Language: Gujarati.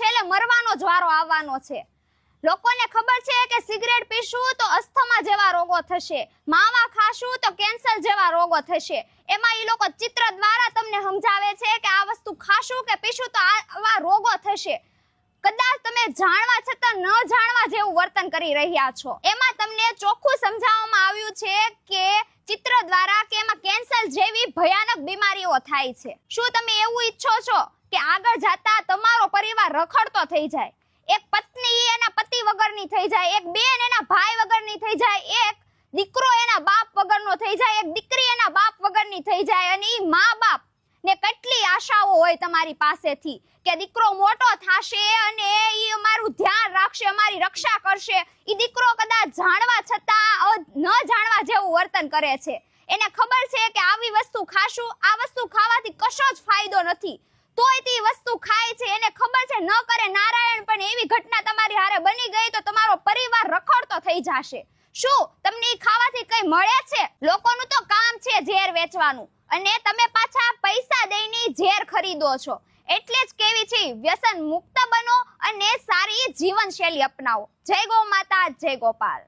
છેલ્લે મરવાનો જ વારો આવવાનો છે। લોકોને ખબર છે કે સિગરેટ પીશું તો અસ્થમા જેવા રોગો થશે, માવા ખાશું તો કેન્સર જેવા રોગો થશે। એમાં એ લોકો ચિત્ર દ્વારા તમને સમજાવે છે કે આ વસ્તુ ખાશું કે પીશું તો આવા રોગો થશે। કદાચ તમે જાણવા છતાં ન જાણવા જેવું વર્તન કરી રહ્યા છો। એમાં તમને ચોખ્ખું સમજાવવામાં આવ્યું છે કે ચિત્ર દ્વારા કે એમાં કેન્સર જેવી ભયાનક બીમારીઓ થાય છે। શું તમે એવું ઈચ્છો છો કે આગળ જતા તમારો પરિવાર રખડતો થઈ જાય, એક પત્ની એના પતિ વગરની થઈ જાય, એક બેન એના ભાઈ વગરની થઈ જાય, એક દીકરો એના બાપ વગરનો થઈ જાય, એક દીકરી એના બાપ વગરની થઈ જાય, અને ઈ મા બાપ ને કેટલી આશાઓ હોય તમારી પાસેથી કે દીકરો મોટો થશે અને ઈ અમારું ધ્યાન રાખશે, અમારી રક્ષા કરશે। ઈ દીકરો કદાચ જાણવા છતાં ન જાણવા જેવું વર્તન કરે છે। એને ખબર છે કે આવી વસ્તુ ખાશું, આ વસ્તુ ખાવાથી કશો જ ફાયદો નથી, તોય તે વસ્તુ ખાય છે। એને ખબર છે ન કરે નારાયણ પણ એવી ઘટના તમારી હારે બની ગઈ તો તમારો પરિવાર રખડતો થઈ જશે। શું તમને ઈ ખાવાથી કઈ મળે છે? લોકોનું તો કામ છે ઝેર વેચવાનું, અને તમે પાછા પૈસા દઈને ઝેર ખરીદો છો। એટલે જ કેવી છે વ્યસન મુક્ત બનો અને સારી જીવનશૈલી અપનાવો। જય ગૌ માતા, જય ગોપાલ।